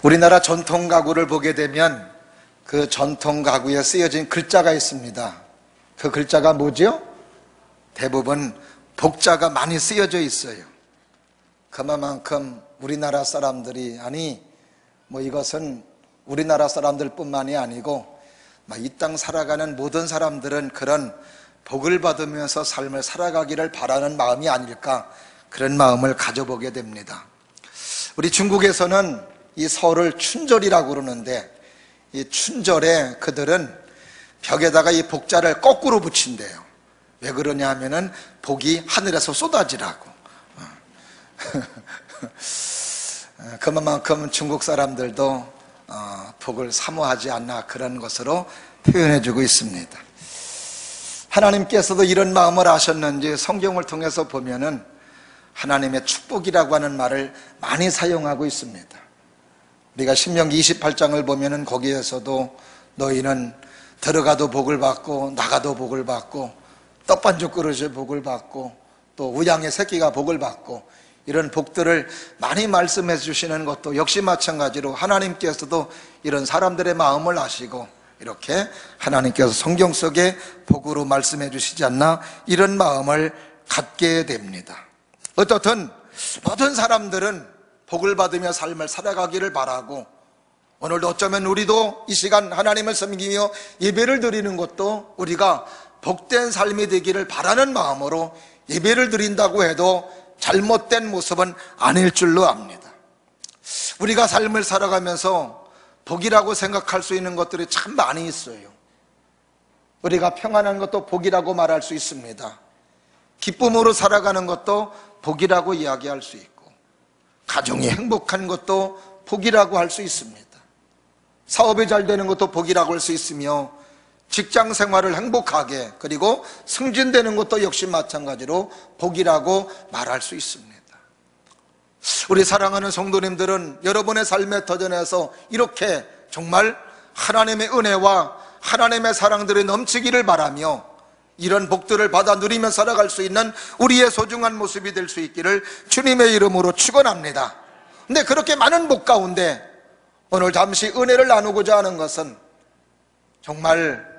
우리나라 전통 가구를 보게 되면 그 전통 가구에 쓰여진 글자가 있습니다. 그 글자가 뭐죠? 대부분 복자가 많이 쓰여져 있어요. 그만큼 우리나라 사람들이, 이것은 우리나라 사람들뿐만이 아니고 이 땅 살아가는 모든 사람들은 그런 복을 받으면서 삶을 살아가기를 바라는 마음이 아닐까, 그런 마음을 가져보게 됩니다. 우리 중국에서는 이 설을 춘절이라고 그러는데, 이 춘절에 그들은 벽에다가 이 복자를 거꾸로 붙인대요. 왜 그러냐 하면은 복이 하늘에서 쏟아지라고. 그만큼 중국 사람들도 복을 사모하지 않나, 그런 것으로 표현해주고 있습니다. 하나님께서도 이런 마음을 아셨는지 성경을 통해서 보면은 하나님의 축복이라고 하는 말을 많이 사용하고 있습니다. 우리가 신명기 28장을 보면은 거기에서도 너희는 들어가도 복을 받고 나가도 복을 받고 떡반죽 그릇에 복을 받고 또 우양의 새끼가 복을 받고, 이런 복들을 많이 말씀해 주시는 것도 역시 마찬가지로 하나님께서도 이런 사람들의 마음을 아시고 이렇게 하나님께서 성경 속에 복으로 말씀해 주시지 않나, 이런 마음을 갖게 됩니다. 어떻든 모든 사람들은 복을 받으며 삶을 살아가기를 바라고, 오늘도 어쩌면 우리도 이 시간 하나님을 섬기며 예배를 드리는 것도 우리가 복된 삶이 되기를 바라는 마음으로 예배를 드린다고 해도 잘못된 모습은 아닐 줄로 압니다. 우리가 삶을 살아가면서 복이라고 생각할 수 있는 것들이 참 많이 있어요. 우리가 평안한 것도 복이라고 말할 수 있습니다. 기쁨으로 살아가는 것도 복이라고 이야기할 수 있고, 가정이 행복한 것도 복이라고 할 수 있습니다. 사업이 잘 되는 것도 복이라고 할 수 있으며, 직장 생활을 행복하게 그리고 승진되는 것도 역시 마찬가지로 복이라고 말할 수 있습니다. 우리 사랑하는 성도님들은 여러분의 삶의 터전에서 이렇게 정말 하나님의 은혜와 하나님의 사랑들이 넘치기를 바라며 이런 복들을 받아 누리며 살아갈 수 있는 우리의 소중한 모습이 될 수 있기를 주님의 이름으로 축원합니다. 근데 그렇게 많은 복 가운데 오늘 잠시 은혜를 나누고자 하는 것은 정말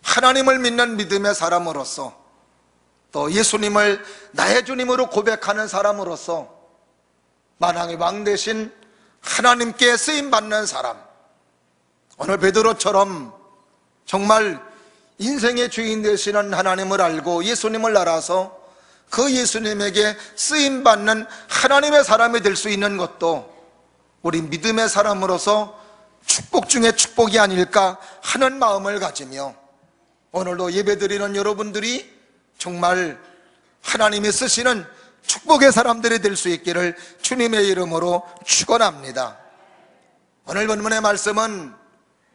하나님을 믿는 믿음의 사람으로서, 또 예수님을 나의 주님으로 고백하는 사람으로서 만왕의 왕 되신 하나님께 쓰임받는 사람, 오늘 베드로처럼 정말 인생의 주인 되시는 하나님을 알고 예수님을 알아서 그 예수님에게 쓰임받는 하나님의 사람이 될 수 있는 것도 우리 믿음의 사람으로서 축복 중에 축복이 아닐까 하는 마음을 가지며, 오늘도 예배드리는 여러분들이 정말 하나님이 쓰시는 축복의 사람들이 될 수 있기를 주님의 이름으로 축원합니다. 오늘 본문의 말씀은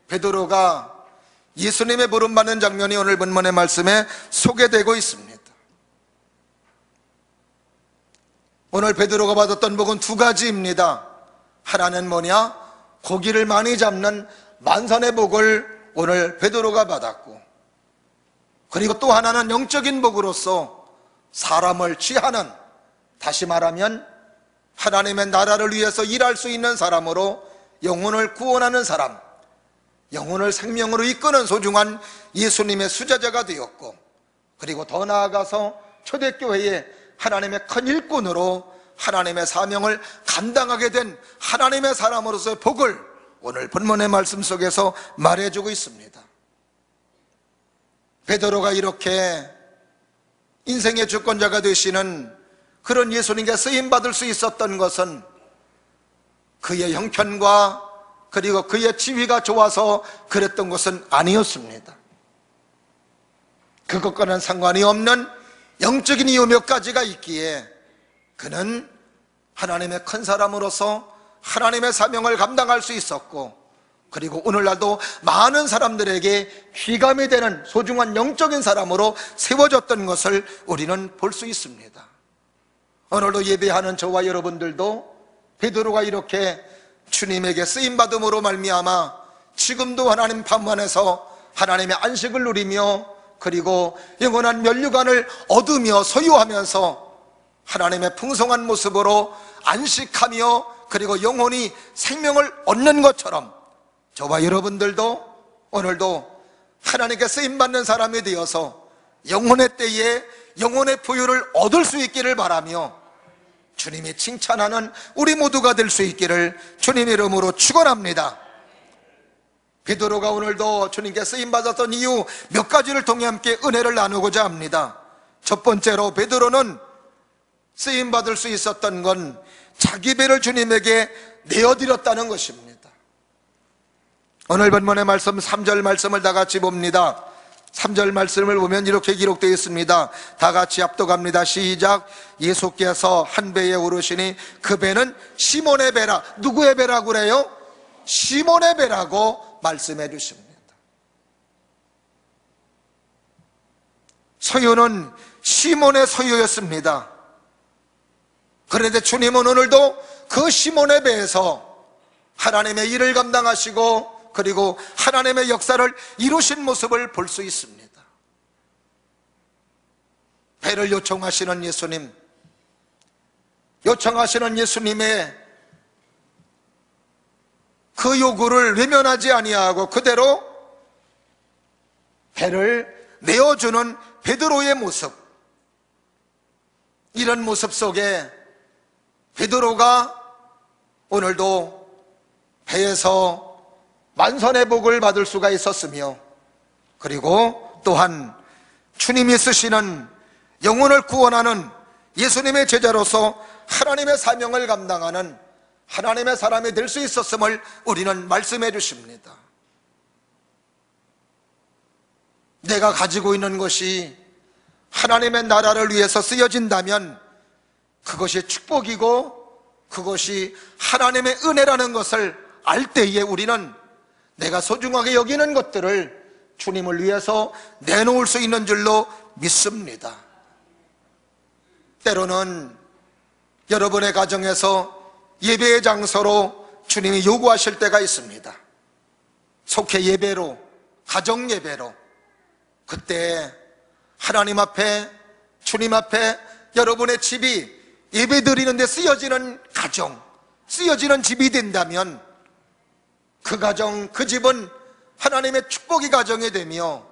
베드로가 예수님의 부름받는 장면이 오늘 본문의 말씀에 소개되고 있습니다. 오늘 베드로가 받았던 복은 두 가지입니다. 하나는 뭐냐? 고기를 많이 잡는 만선의 복을 오늘 베드로가 받았고, 그리고 또 하나는 영적인 복으로서 사람을 취하는, 다시 말하면 하나님의 나라를 위해서 일할 수 있는 사람으로 영혼을 구원하는 사람, 영혼을 생명으로 이끄는 소중한 예수님의 수제자가 되었고, 그리고 더 나아가서 초대교회의 하나님의 큰 일꾼으로 하나님의 사명을 감당하게 된 하나님의 사람으로서의 복을 오늘 본문의 말씀 속에서 말해주고 있습니다. 베드로가 이렇게 인생의 주권자가 되시는 그런 예수님께 쓰임받을 수 있었던 것은 그의 형편과 그리고 그의 지위가 좋아서 그랬던 것은 아니었습니다. 그것과는 상관이 없는 영적인 이유 몇 가지가 있기에 그는 하나님의 큰 사람으로서 하나님의 사명을 감당할 수 있었고, 그리고 오늘날도 많은 사람들에게 귀감이 되는 소중한 영적인 사람으로 세워졌던 것을 우리는 볼 수 있습니다. 오늘도 예배하는 저와 여러분들도 베드로가 이렇게 주님에게 쓰임받음으로 말미암아 지금도 하나님 품 안에서 하나님의 안식을 누리며, 그리고 영원한 면류관을 얻으며 소유하면서 하나님의 풍성한 모습으로 안식하며 그리고 영혼이 생명을 얻는 것처럼 저와 여러분들도 오늘도 하나님께 쓰임받는 사람이 되어서 영혼의 때에 영혼의 부유를 얻을 수 있기를 바라며 주님이 칭찬하는 우리 모두가 될 수 있기를 주님의 이름으로 축원합니다. 베드로가 오늘도 주님께 쓰임받았던 이유 몇 가지를 통해 함께 은혜를 나누고자 합니다. 첫 번째로 베드로는 쓰임받을 수 있었던 건 자기 배를 주님에게 내어드렸다는 것입니다. 오늘 본문의 말씀 3절 말씀을 다 같이 봅니다. 3절 말씀을 보면 이렇게 기록되어 있습니다. 다 같이 합독합니다. 시작. 예수께서 한 배에 오르시니 그 배는 시몬의 배라. 누구의 배라고 그래요? 시몬의 배라고 말씀해 주십니다. 소유는 시몬의 소유였습니다. 그런데 주님은 오늘도 그 시몬의 배에서 하나님의 일을 감당하시고 그리고 하나님의 역사를 이루신 모습을 볼 수 있습니다. 배를 요청하시는 예수님, 요청하시는 예수님의 그 요구를 외면하지 아니하고 그대로 배를 내어주는 베드로의 모습, 이런 모습 속에 베드로가 오늘도 배에서 만선의 복을 받을 수가 있었으며, 그리고 또한 주님이 쓰시는 영혼을 구원하는 예수님의 제자로서 하나님의 사명을 감당하는 하나님의 사람이 될 수 있었음을 우리는 말씀해 주십니다. 내가 가지고 있는 것이 하나님의 나라를 위해서 쓰여진다면 그것이 축복이고 그것이 하나님의 은혜라는 것을 알 때에 우리는 내가 소중하게 여기는 것들을 주님을 위해서 내놓을 수 있는 줄로 믿습니다. 때로는 여러분의 가정에서 예배의 장소로 주님이 요구하실 때가 있습니다. 속회 예배로, 가정 예배로. 그때 하나님 앞에, 주님 앞에 여러분의 집이 예배 드리는 데 쓰여지는 가정, 쓰여지는 집이 된다면 그 가정, 그 집은 하나님의 축복의 가정이 되며,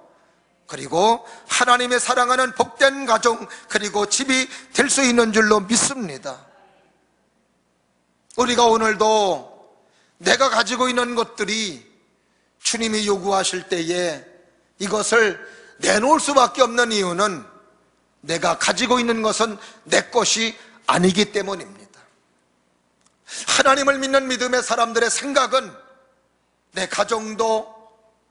그리고 하나님의 사랑하는 복된 가정, 그리고 집이 될 수 있는 줄로 믿습니다. 우리가 오늘도 내가 가지고 있는 것들이 주님이 요구하실 때에 이것을 내놓을 수밖에 없는 이유는 내가 가지고 있는 것은 내 것이 아니기 때문입니다. 하나님을 믿는 믿음의 사람들의 생각은 내 가정도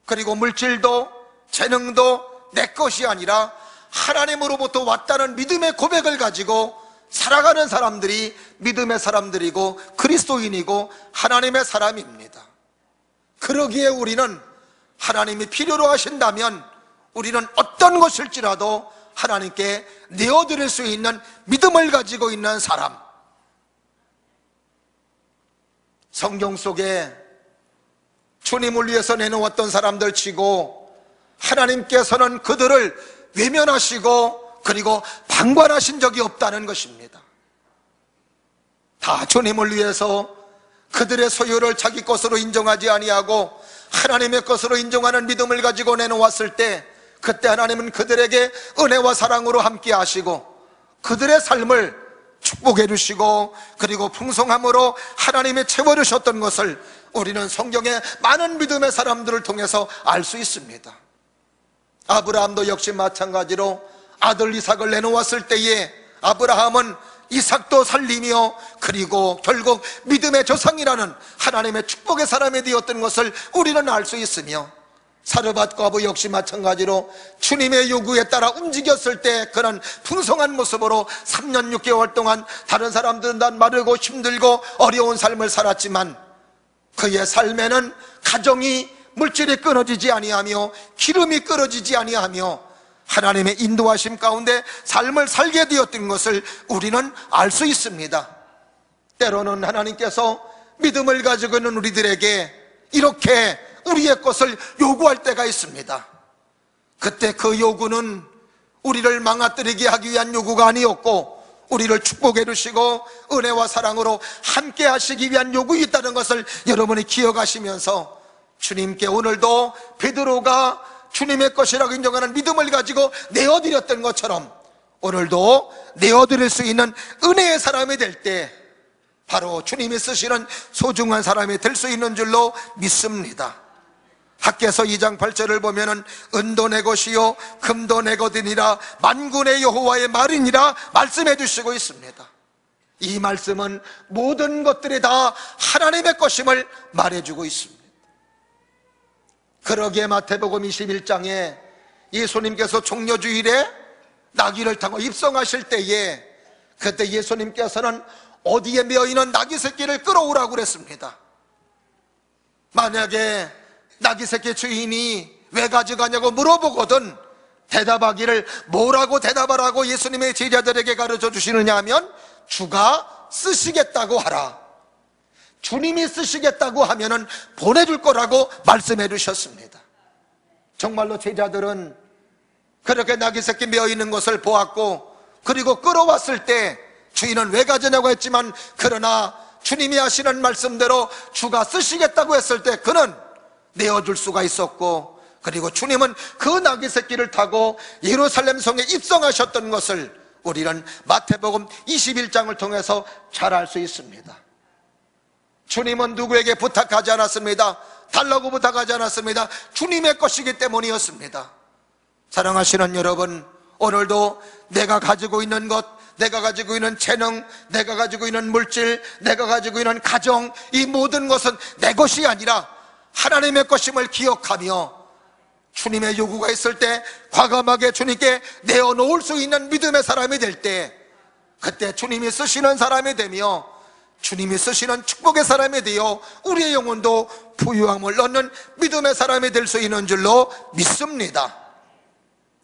그리고 물질도 재능도 내 것이 아니라 하나님으로부터 왔다는 믿음의 고백을 가지고 살아가는 사람들이 믿음의 사람들이고 그리스도인이고 하나님의 사람입니다. 그러기에 우리는 하나님이 필요로 하신다면 우리는 어떤 것일지라도 하나님께 내어드릴 수 있는 믿음을 가지고 있는 사람. 성경 속에 주님을 위해서 내놓았던 사람들 치고 하나님께서는 그들을 외면하시고 그리고 방관하신 적이 없다는 것입니다. 다 주님을 위해서 그들의 소유를 자기 것으로 인정하지 아니하고 하나님의 것으로 인정하는 믿음을 가지고 내놓았을 때, 그때 하나님은 그들에게 은혜와 사랑으로 함께 하시고 그들의 삶을 축복해 주시고 그리고 풍성함으로 하나님이 채워주셨던 것을 우리는 성경의 많은 믿음의 사람들을 통해서 알 수 있습니다. 아브라함도 역시 마찬가지로 아들 이삭을 내놓았을 때에 아브라함은 이삭도 살리며 그리고 결국 믿음의 조상이라는 하나님의 축복의 사람이 되었던 것을 우리는 알 수 있으며, 사르밧 과부 역시 마찬가지로 주님의 요구에 따라 움직였을 때 그는 풍성한 모습으로 3년 6개월 동안 다른 사람들은 다 마르고 힘들고 어려운 삶을 살았지만 그의 삶에는 가정이 물질이 끊어지지 아니하며 기름이 끊어지지 아니하며 하나님의 인도하심 가운데 삶을 살게 되었던 것을 우리는 알 수 있습니다. 때로는 하나님께서 믿음을 가지고 있는 우리들에게 이렇게 우리의 것을 요구할 때가 있습니다. 그때 그 요구는 우리를 망가뜨리게 하기 위한 요구가 아니었고 우리를 축복해 주시고 은혜와 사랑으로 함께 하시기 위한 요구가 있다는 것을 여러분이 기억하시면서 주님께 오늘도 베드로가 주님의 것이라고 인정하는 믿음을 가지고 내어드렸던 것처럼 오늘도 내어드릴 수 있는 은혜의 사람이 될 때 바로 주님이 쓰시는 소중한 사람이 될 수 있는 줄로 믿습니다. 학개서 2장 8절을 보면은 은도 내 것이요 금도 내 것이니라 만군의 여호와의 말이니라 말씀해 주시고 있습니다. 이 말씀은 모든 것들이 다 하나님의 것임을 말해주고 있습니다. 그러기에 마태복음 21장에 예수님께서 종려주일에 나귀를 타고 입성하실 때에 그때 예수님께서는 어디에 메어있는 나귀 새끼를 끌어오라고 그랬습니다. 만약에 나귀 새끼 주인이 왜 가져가냐고 물어보거든 대답하기를 뭐라고 대답하라고 예수님의 제자들에게 가르쳐 주시느냐 하면 주가 쓰시겠다고 하라. 주님이 쓰시겠다고 하면은 보내줄 거라고 말씀해 주셨습니다. 정말로 제자들은 그렇게 나귀 새끼 메어 있는 것을 보았고 그리고 끌어왔을 때 주인은 왜 가져냐고 했지만 그러나 주님이 하시는 말씀대로 주가 쓰시겠다고 했을 때 그는 내어줄 수가 있었고 그리고 주님은 그 나귀 새끼를 타고 예루살렘 성에 입성하셨던 것을 우리는 마태복음 21장을 통해서 잘 알 수 있습니다. 주님은 누구에게 부탁하지 않았습니다. 달라고 부탁하지 않았습니다. 주님의 것이기 때문이었습니다. 사랑하시는 여러분, 오늘도 내가 가지고 있는 것, 내가 가지고 있는 재능, 내가 가지고 있는 물질, 내가 가지고 있는 가정, 이 모든 것은 내 것이 아니라 하나님의 것임을 기억하며 주님의 요구가 있을 때 과감하게 주님께 내어놓을 수 있는 믿음의 사람이 될 때 그때 주님이 쓰시는 사람이 되며 주님이 쓰시는 축복의 사람이 되어 우리의 영혼도 부유함을 얻는 믿음의 사람이 될 수 있는 줄로 믿습니다.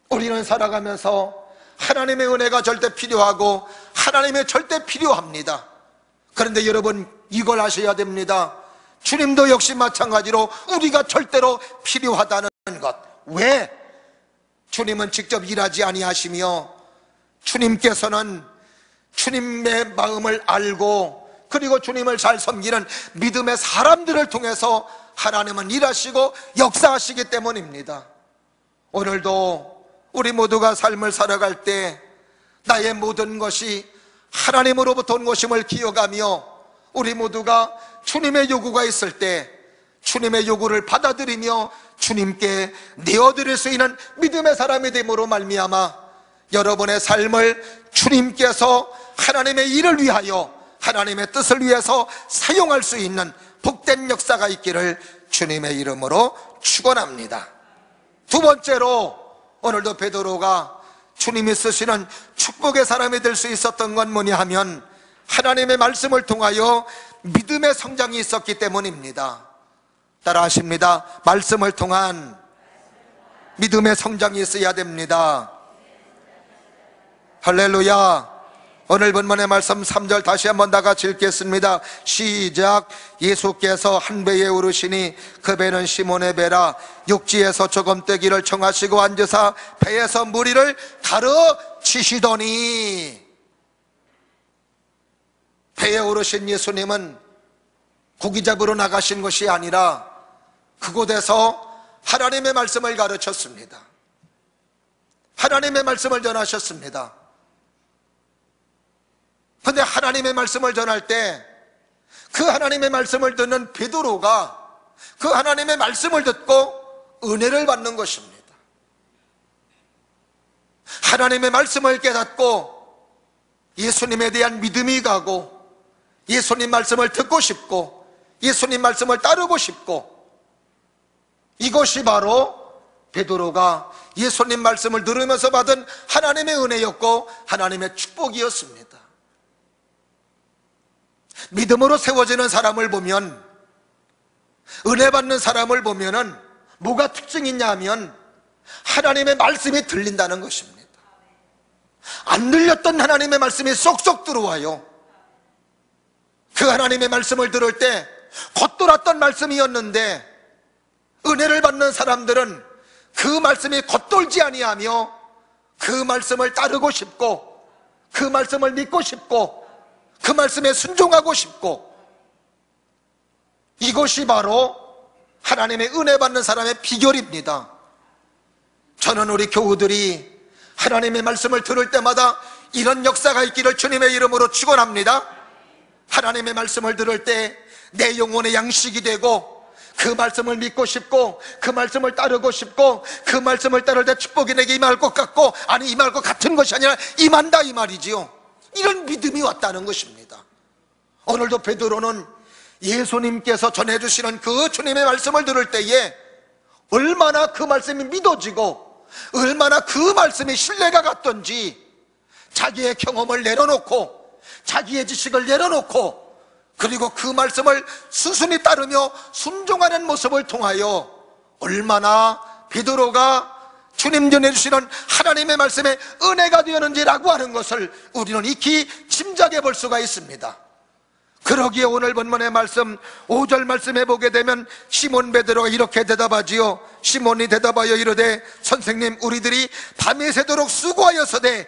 우리는 살아가면서 하나님의 은혜가 절대 필요하고 하나님의 절대 필요합니다. 그런데 여러분 이걸 아셔야 됩니다. 주님도 역시 마찬가지로 우리가 절대로 필요하다는 것. 왜? 주님은 직접 일하지 아니하시며 주님께서는 주님의 마음을 알고 그리고 주님을 잘 섬기는 믿음의 사람들을 통해서 하나님은 일하시고 역사하시기 때문입니다. 오늘도 우리 모두가 삶을 살아갈 때 나의 모든 것이 하나님으로부터 온 것임을 기억하며 우리 모두가 주님의 요구가 있을 때 주님의 요구를 받아들이며 주님께 내어드릴 수 있는 믿음의 사람이 됨으로 말미암아 여러분의 삶을 주님께서 하나님의 일을 위하여 하나님의 뜻을 위해서 사용할 수 있는 복된 역사가 있기를 주님의 이름으로 축원합니다. 두 번째로 오늘도 베드로가 주님이 쓰시는 축복의 사람이 될 수 있었던 건 뭐냐 하면 하나님의 말씀을 통하여 믿음의 성장이 있었기 때문입니다. 따라 하십니다. 말씀을 통한 믿음의 성장이 있어야 됩니다. 할렐루야. 오늘 본문의 말씀 3절 다시 한번 다 같이 읽겠습니다. 시작. 예수께서 한 배에 오르시니 그 배는 시몬의 배라 육지에서 조금 뜨기를 청하시고 앉으사 배에서 무리를 가르치시더니 배에 오르신 예수님은 고기 잡으러 나가신 것이 아니라 그곳에서 하나님의 말씀을 가르쳤습니다. 하나님의 말씀을 전하셨습니다. 그런데 하나님의 말씀을 전할 때 그 하나님의 말씀을 듣는 베드로가 그 하나님의 말씀을 듣고 은혜를 받는 것입니다. 하나님의 말씀을 깨닫고 예수님에 대한 믿음이 가고 예수님 말씀을 듣고 싶고 예수님 말씀을 따르고 싶고 이것이 바로 베드로가 예수님 말씀을 들으면서 받은 하나님의 은혜였고 하나님의 축복이었습니다. 믿음으로 세워지는 사람을 보면 은혜 받는 사람을 보면은 뭐가 특징이 있냐 하면 하나님의 말씀이 들린다는 것입니다. 안 들렸던 하나님의 말씀이 쏙쏙 들어와요. 그 하나님의 말씀을 들을 때 겉돌았던 말씀이었는데 은혜를 받는 사람들은 그 말씀이 겉돌지 아니하며 그 말씀을 따르고 싶고 그 말씀을 믿고 싶고 그 말씀에 순종하고 싶고, 이것이 바로 하나님의 은혜 받는 사람의 비결입니다. 저는 우리 교우들이 하나님의 말씀을 들을 때마다 이런 역사가 있기를 주님의 이름으로 축원합니다. 하나님의 말씀을 들을 때 내 영혼의 양식이 되고, 그 말씀을 믿고 싶고 그 말씀을 따르고 싶고, 그 말씀을 따를 때 축복이 내게 임할 것 같고, 아니 임할 것 같은 것이 아니라 임한다 이 말이지요. 이런 믿음이 왔다는 것입니다. 오늘도 베드로는 예수님께서 전해주시는 그 주님의 말씀을 들을 때에 얼마나 그 말씀이 믿어지고 얼마나 그 말씀이 신뢰가 갔던지, 자기의 경험을 내려놓고 자기의 지식을 내려놓고, 그리고 그 말씀을 순순히 따르며 순종하는 모습을 통하여 얼마나 베드로가 주님 전해주시는 하나님의 말씀에 은혜가 되었는지라고 하는 것을 우리는 익히 짐작해 볼 수가 있습니다. 그러기에 오늘 본문의 말씀 5절 말씀해 보게 되면 시몬 베드로가 이렇게 대답하지요. 시몬이 대답하여 이르되 선생님, 우리들이 밤이 새도록 수고하여서되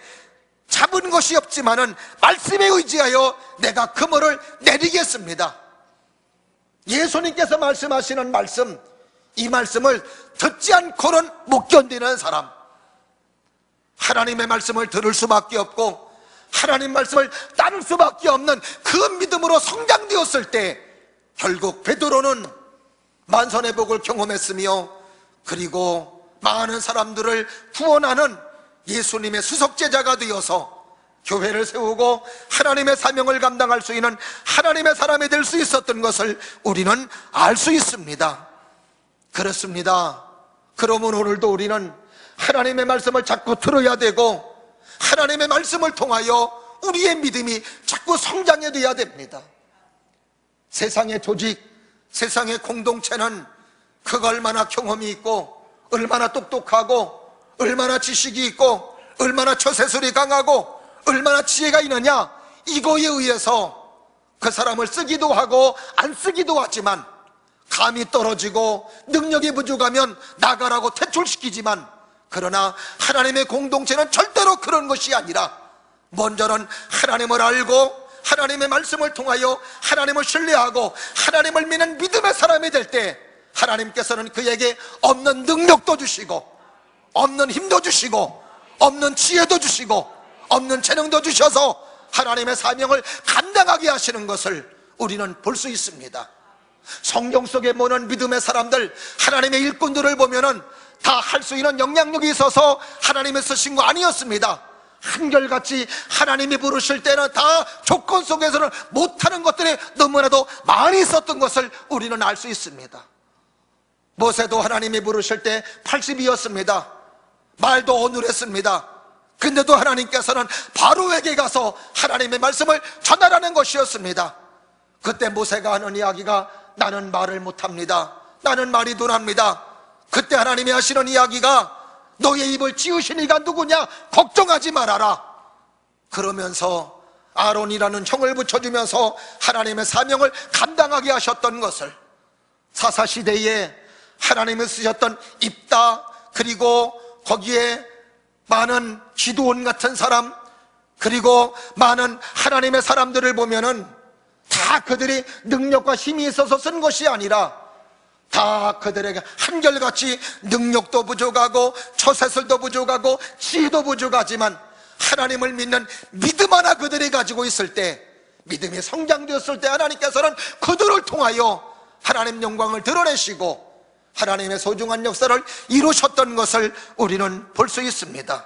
잡은 것이 없지만은 말씀에 의지하여 내가 그물을 내리겠습니다. 예수님께서 말씀하시는 말씀, 이 말씀을 듣지 않고는 못 견디는 사람, 하나님의 말씀을 들을 수밖에 없고 하나님 말씀을 따를 수밖에 없는 그 믿음으로 성장되었을 때 결국 베드로는 만선의 복을 경험했으며, 그리고 많은 사람들을 구원하는 예수님의 수석제자가 되어서 교회를 세우고 하나님의 사명을 감당할 수 있는 하나님의 사람이 될 수 있었던 것을 우리는 알 수 있습니다. 그렇습니다. 그러면 오늘도 우리는 하나님의 말씀을 자꾸 들어야 되고, 하나님의 말씀을 통하여 우리의 믿음이 자꾸 성장해 돼야 됩니다. 세상의 조직, 세상의 공동체는 그가 얼마나 경험이 있고 얼마나 똑똑하고 얼마나 지식이 있고 얼마나 처세술이 강하고 얼마나 지혜가 있느냐, 이거에 의해서 그 사람을 쓰기도 하고 안 쓰기도 하지만, 감이 떨어지고 능력이 부족하면 나가라고 퇴출시키지만, 그러나 하나님의 공동체는 절대로 그런 것이 아니라 먼저는 하나님을 알고 하나님의 말씀을 통하여 하나님을 신뢰하고 하나님을 믿는 믿음의 사람이 될 때 하나님께서는 그에게 없는 능력도 주시고 없는 힘도 주시고 없는 지혜도 주시고 없는 재능도 주셔서 하나님의 사명을 감당하게 하시는 것을 우리는 볼 수 있습니다. 성경 속에 모는 믿음의 사람들, 하나님의 일꾼들을 보면은 다 할 수 있는 영향력이 있어서 하나님의 쓰신 거 아니었습니다. 한결같이 하나님이 부르실 때는 다 조건 속에서는 못하는 것들이 너무나도 많이 있었던 것을 우리는 알 수 있습니다. 모세도 하나님이 부르실 때 80이었습니다. 말도 어눌했습니다. 근데도 하나님께서는 바로에게 가서 하나님의 말씀을 전하라는 것이었습니다. 그때 모세가 하는 이야기가 나는 말을 못합니다. 나는 말이 둔합니다. 그때 하나님이 하시는 이야기가 너의 입을 지으신 이가 누구냐? 걱정하지 말아라. 그러면서 아론이라는 형을 붙여주면서 하나님의 사명을 감당하게 하셨던 것을, 사사시대에 하나님을 쓰셨던 입다, 그리고 거기에 많은 기드온 같은 사람, 그리고 많은 하나님의 사람들을 보면은 다 그들이 능력과 힘이 있어서 쓴 것이 아니라 다 그들에게 한결같이 능력도 부족하고 처세술도 부족하고 지혜도 부족하지만 하나님을 믿는 믿음 하나 그들이 가지고 있을 때, 믿음이 성장되었을 때 하나님께서는 그들을 통하여 하나님 영광을 드러내시고 하나님의 소중한 역사를 이루셨던 것을 우리는 볼 수 있습니다.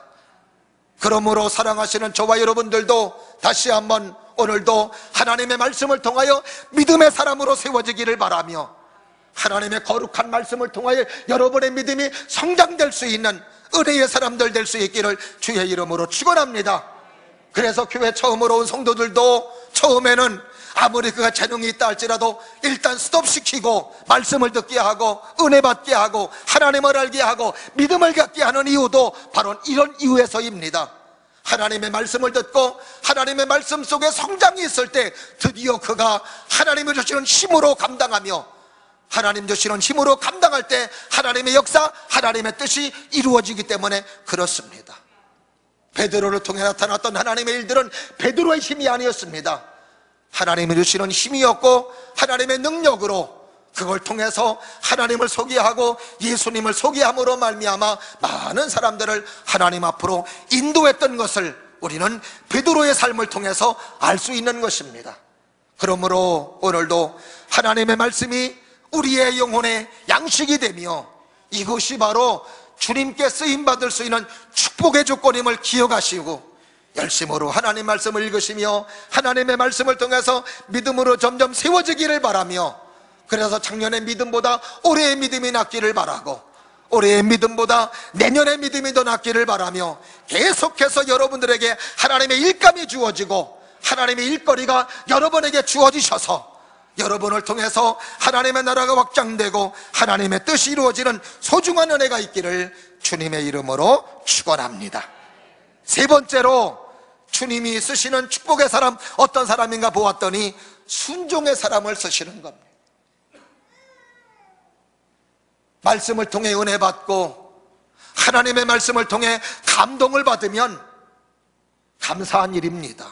그러므로 사랑하시는 저와 여러분들도 다시 한번 오늘도 하나님의 말씀을 통하여 믿음의 사람으로 세워지기를 바라며, 하나님의 거룩한 말씀을 통하여 여러분의 믿음이 성장될 수 있는 은혜의 사람들 될 수 있기를 주의 이름으로 축원합니다. 그래서 교회 처음으로 온 성도들도 처음에는 아무리 그가 재능이 있다 할지라도 일단 스톱시키고 말씀을 듣게 하고 은혜 받게 하고 하나님을 알게 하고 믿음을 갖게 하는 이유도 바로 이런 이유에서입니다. 하나님의 말씀을 듣고 하나님의 말씀 속에 성장이 있을 때 드디어 그가 하나님이 주시는 힘으로 감당하며, 하나님 주시는 힘으로 감당할 때 하나님의 역사, 하나님의 뜻이 이루어지기 때문에 그렇습니다. 베드로를 통해 나타났던 하나님의 일들은 베드로의 힘이 아니었습니다. 하나님이 주시는 힘이었고 하나님의 능력으로 그걸 통해서 하나님을 소개하고 예수님을 소개함으로 말미암아 많은 사람들을 하나님 앞으로 인도했던 것을 우리는 베드로의 삶을 통해서 알 수 있는 것입니다. 그러므로 오늘도 하나님의 말씀이 우리의 영혼의 양식이 되며 이것이 바로 주님께 쓰임받을 수 있는 축복의 조건임을 기억하시고 열심으로 하나님 말씀을 읽으시며 하나님의 말씀을 통해서 믿음으로 점점 세워지기를 바라며, 그래서 작년의 믿음보다 올해의 믿음이 낫기를 바라고 올해의 믿음보다 내년의 믿음이 더 낫기를 바라며 계속해서 여러분들에게 하나님의 일감이 주어지고 하나님의 일거리가 여러분에게 주어지셔서 여러분을 통해서 하나님의 나라가 확장되고 하나님의 뜻이 이루어지는 소중한 은혜가 있기를 주님의 이름으로 축원합니다. 세 번째로 주님이 쓰시는 축복의 사람 어떤 사람인가 보았더니 순종의 사람을 쓰시는 겁니다. 말씀을 통해 은혜 받고 하나님의 말씀을 통해 감동을 받으면 감사한 일입니다.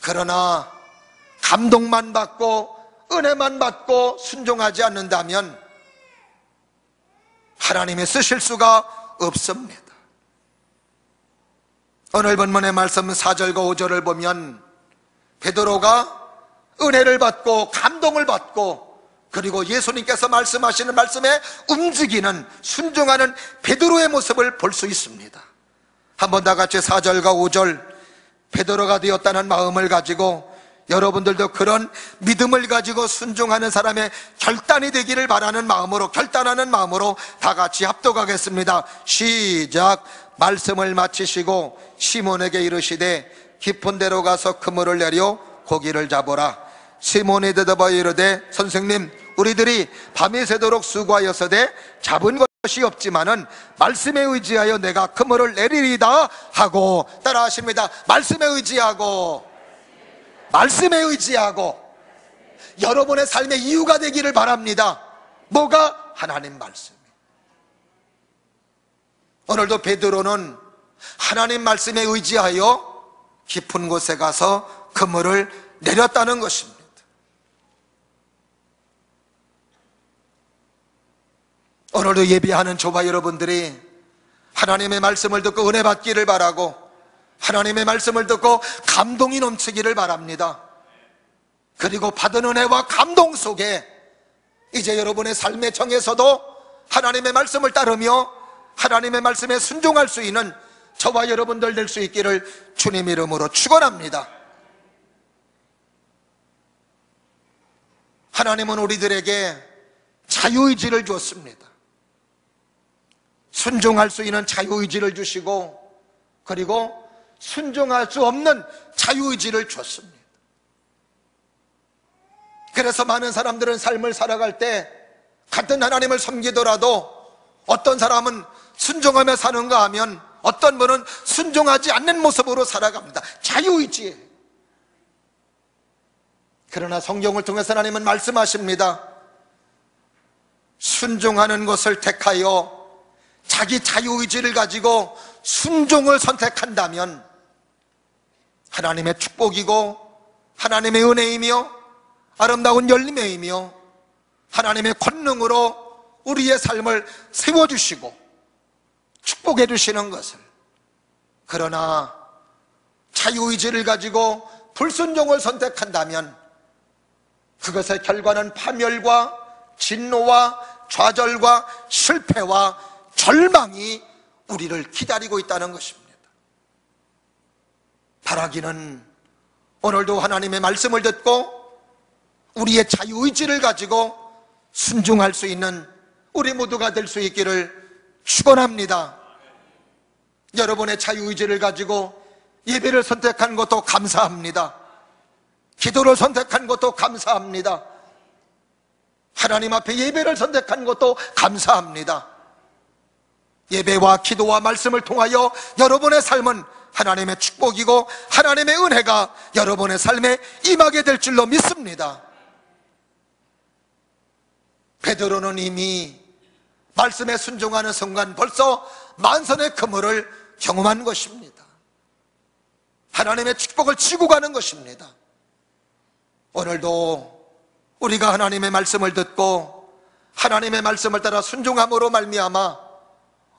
그러나 감동만 받고 은혜만 받고 순종하지 않는다면 하나님이 쓰실 수가 없습니다. 오늘 본문의 말씀 4절과 5절을 보면 베드로가 은혜를 받고 감동을 받고 그리고 예수님께서 말씀하시는 말씀에 움직이는 순종하는 베드로의 모습을 볼 수 있습니다. 한번 다 같이 4절과 5절 베드로가 되었다는 마음을 가지고 여러분들도 그런 믿음을 가지고 순종하는 사람의 결단이 되기를 바라는 마음으로, 결단하는 마음으로 다 같이 합독하겠습니다. 시작. 말씀을 마치시고 시몬에게 이르시되 깊은 데로 가서 그물을 내려 고기를 잡으라. 시몬이 대답하여 이르되 선생님, 우리들이 밤이 새도록 수고하였으되 잡은 것이 없지만은 말씀에 의지하여 내가 그물을 내리리다 하고, 따라하십니다. 말씀에 의지하고, 말씀에 의지하고. 여러분의 삶의 이유가 되기를 바랍니다. 뭐가? 하나님 말씀. 오늘도 베드로는 하나님 말씀에 의지하여 깊은 곳에 가서 그물을 내렸다는 것입니다. 오늘도 예배하는 저와 여러분들이 하나님의 말씀을 듣고 은혜 받기를 바라고 하나님의 말씀을 듣고 감동이 넘치기를 바랍니다. 그리고 받은 은혜와 감동 속에 이제 여러분의 삶의 정에서도 하나님의 말씀을 따르며 하나님의 말씀에 순종할 수 있는 저와 여러분들 될 수 있기를 주님 이름으로 축원합니다. 하나님은 우리들에게 자유의지를 주었습니다. 순종할 수 있는 자유의지를 주시고 그리고 순종할 수 없는 자유의지를 줬습니다. 그래서 많은 사람들은 삶을 살아갈 때 같은 하나님을 섬기더라도 어떤 사람은 순종하며 사는가 하면 어떤 분은 순종하지 않는 모습으로 살아갑니다. 자유의지에. 그러나 성경을 통해서 하나님은 말씀하십니다. 순종하는 것을 택하여 자기 자유의지를 가지고 순종을 선택한다면 하나님의 축복이고 하나님의 은혜이며 아름다운 열매이며 하나님의 권능으로 우리의 삶을 세워주시고 축복해 주시는 것을, 그러나 자유의지를 가지고 불순종을 선택한다면 그것의 결과는 파멸과 진노와 좌절과 실패와 절망이 우리를 기다리고 있다는 것입니다. 바라기는 오늘도 하나님의 말씀을 듣고 우리의 자유의지를 가지고 순종할 수 있는 우리 모두가 될 수 있기를 축원합니다. 여러분의 자유의지를 가지고 예배를 선택한 것도 감사합니다. 기도를 선택한 것도 감사합니다. 하나님 앞에 예배를 선택한 것도 감사합니다. 예배와 기도와 말씀을 통하여 여러분의 삶은 하나님의 축복이고 하나님의 은혜가 여러분의 삶에 임하게 될 줄로 믿습니다. 베드로는 이미 말씀에 순종하는 순간 벌써 만선의 그물을 경험한 것입니다. 하나님의 축복을 지고 가는 것입니다. 오늘도 우리가 하나님의 말씀을 듣고 하나님의 말씀을 따라 순종함으로 말미암아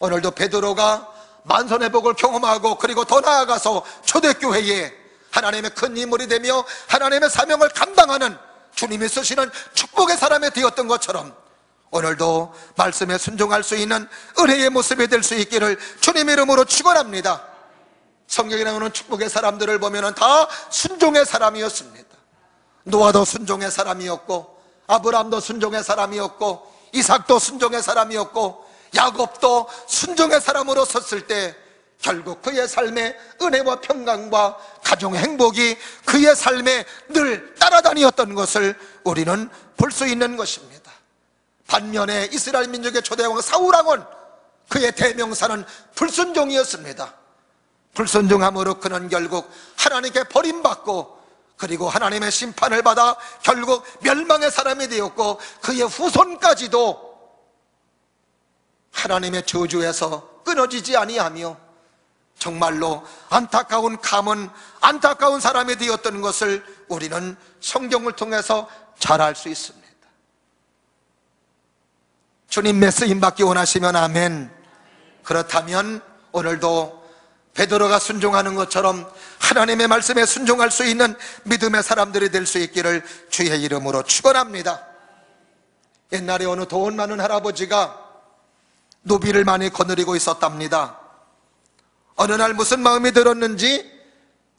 오늘도 베드로가 만선의 복을 경험하고 그리고 더 나아가서 초대교회에 하나님의 큰 인물이 되며 하나님의 사명을 감당하는 주님이 쓰시는 축복의 사람이 되었던 것처럼 오늘도 말씀에 순종할 수 있는 은혜의 모습이 될 수 있기를 주님의 이름으로 축원합니다. 성경에 나오는 축복의 사람들을 보면 다 순종의 사람이었습니다. 노아도 순종의 사람이었고 아브라함도 순종의 사람이었고 이삭도 순종의 사람이었고 야곱도 순종의 사람으로 섰을 때 결국 그의 삶에 은혜와 평강과 가정의 행복이 그의 삶에 늘 따라다니었던 것을 우리는 볼 수 있는 것입니다. 반면에 이스라엘 민족의 초대왕 사울왕은 그의 대명사는 불순종이었습니다. 불순종함으로 그는 결국 하나님께 버림받고 그리고 하나님의 심판을 받아 결국 멸망의 사람이 되었고 그의 후손까지도 하나님의 저주에서 끊어지지 아니하며 정말로 안타까운 가문, 안타까운 사람이 되었던 것을 우리는 성경을 통해서 잘 알 수 있습니다. 주님의 쓰임받기 원하시면 아멘. 그렇다면 오늘도 베드로가 순종하는 것처럼 하나님의 말씀에 순종할 수 있는 믿음의 사람들이 될 수 있기를 주의 이름으로 축원합니다. 옛날에 어느 돈 많은 할아버지가 노비를 많이 거느리고 있었답니다. 어느 날 무슨 마음이 들었는지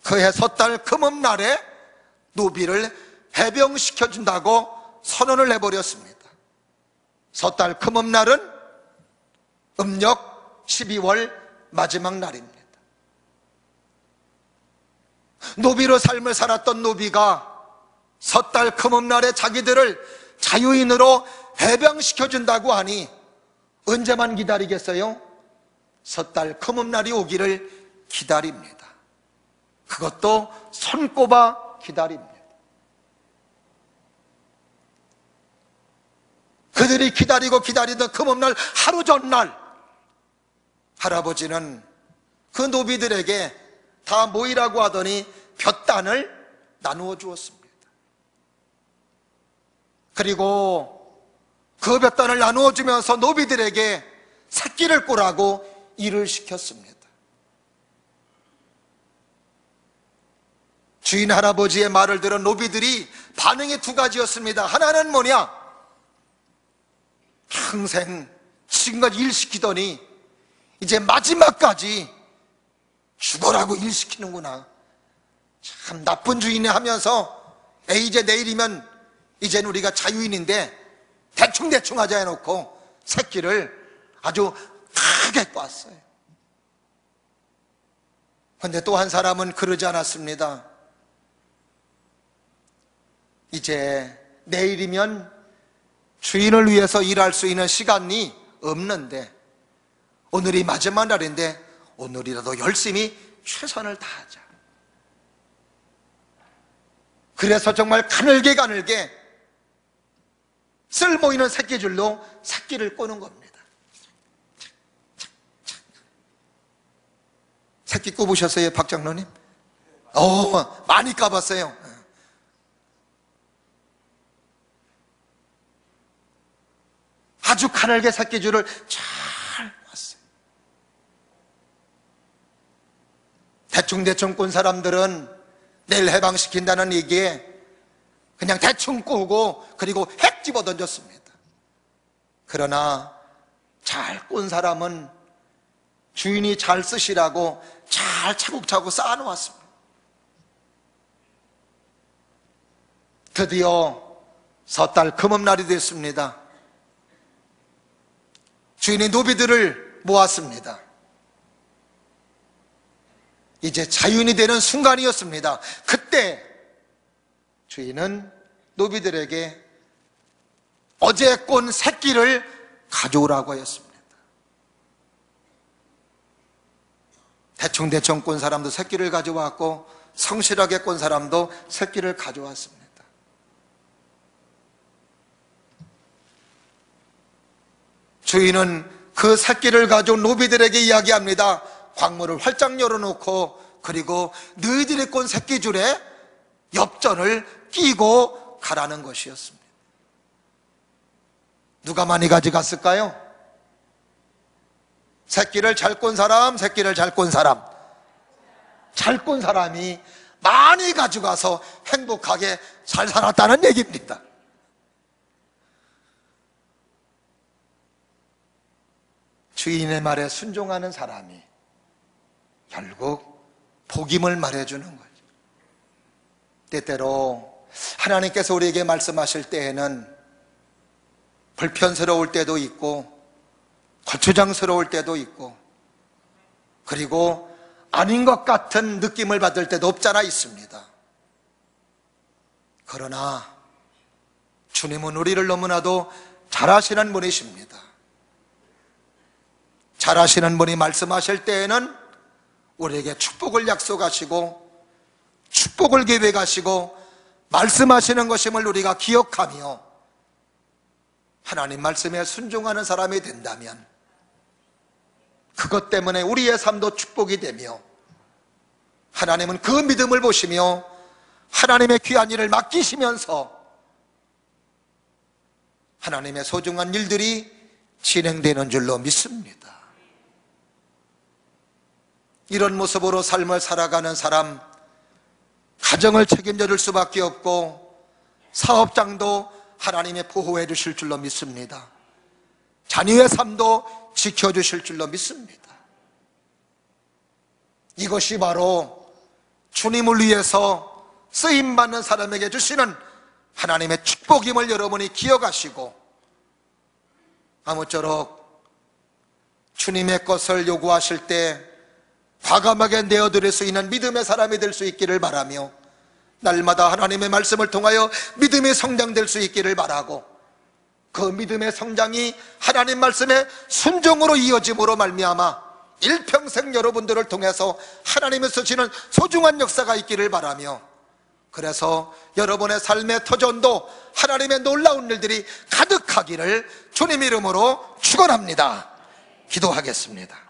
그해 섣달 금음날에 노비를 해병시켜준다고 선언을 해버렸습니다. 섣달 금음날은 음력 12월 마지막 날입니다. 노비로 삶을 살았던 노비가 섣달 금음날에 자기들을 자유인으로 해병시켜준다고 하니 언제만 기다리겠어요? 섣달 금음날이 오기를 기다립니다. 그것도 손꼽아 기다립니다. 그들이 기다리고 기다리던 금음날 하루 전날 할아버지는 그 노비들에게 다 모이라고 하더니 볕단을 나누어 주었습니다. 그리고 그 볕단을 나누어 주면서 노비들에게 새끼를 꼬라고 일을 시켰습니다. 주인 할아버지의 말을 들은 노비들이 반응이 두 가지였습니다. 하나는 뭐냐? 평생 지금까지 일 시키더니 이제 마지막까지 죽어라고 일 시키는구나. 참 나쁜 주인이 하면서 이제 내일이면 이제는 우리가 자유인인데 대충 하자 해놓고 새끼를 아주 크게 꽈어요. 그런데 또 한 사람은 그러지 않았습니다. 이제 내일이면 주인을 위해서 일할 수 있는 시간이 없는데 오늘이 마지막 날인데 오늘이라도 열심히 최선을 다하자. 그래서 정말 가늘게 쓸모있는 새끼줄로 새끼를 꼬는 겁니다. 새끼 꼽으셨어요, 박 장로님? 많이 까봤어요. 아주 가늘게 새끼줄을 잘 놨어요. 대충 꾼 사람들은 내일 해방시킨다는 얘기에 그냥 대충 꼬고 그리고 핵 집어 던졌습니다. 그러나 잘 꾼 사람은 주인이 잘 쓰시라고 잘 차곡차곡 쌓아놓았습니다. 드디어 섣달 금음날이 됐습니다. 주인이 노비들을 모았습니다. 이제 자유인이 되는 순간이었습니다. 그때 주인은 노비들에게 어제 꼰 새끼를 가져오라고 하였습니다. 대충 꼰 사람도 새끼를 가져왔고 성실하게 꼰 사람도 새끼를 가져왔습니다. 주인은 그 새끼를 가져온 노비들에게 이야기합니다. 광문을 활짝 열어놓고 그리고 너희들이 꼰 새끼줄에 엽전을 끼고 가라는 것이었습니다. 누가 많이 가져갔을까요? 새끼를 잘 꼰 사람, 새끼를 잘 꼰 사람. 잘 꼰 사람이 많이 가져가서 행복하게 잘 살았다는 얘기입니다. 주인의 말에 순종하는 사람이 결국 복임을 말해주는 거죠. 때때로 하나님께서 우리에게 말씀하실 때에는 불편스러울 때도 있고 거추장스러울 때도 있고 그리고 아닌 것 같은 느낌을 받을 때도 없잖아 있습니다. 그러나 주님은 우리를 너무나도 잘 아시는 분이십니다. 잘 아시는 분이 말씀하실 때에는 우리에게 축복을 약속하시고 축복을 계획하시고 말씀하시는 것임을 우리가 기억하며 하나님 말씀에 순종하는 사람이 된다면 그것 때문에 우리의 삶도 축복이 되며 하나님은 그 믿음을 보시며 하나님의 귀한 일을 맡기시면서 하나님의 소중한 일들이 진행되는 줄로 믿습니다. 이런 모습으로 삶을 살아가는 사람, 가정을 책임져 줄 수밖에 없고 사업장도 하나님의 보호해 주실 줄로 믿습니다. 자녀의 삶도 지켜주실 줄로 믿습니다. 이것이 바로 주님을 위해서 쓰임받는 사람에게 주시는 하나님의 축복임을 여러분이 기억하시고 아무쪼록 주님의 것을 요구하실 때 과감하게 내어드릴 수 있는 믿음의 사람이 될 수 있기를 바라며 날마다 하나님의 말씀을 통하여 믿음이 성장될 수 있기를 바라고 그 믿음의 성장이 하나님 말씀의 순종으로 이어짐으로 말미암아 일평생 여러분들을 통해서 하나님이 쓰시는 소중한 역사가 있기를 바라며 그래서 여러분의 삶의 터전도 하나님의 놀라운 일들이 가득하기를 주님 이름으로 축원합니다. 기도하겠습니다.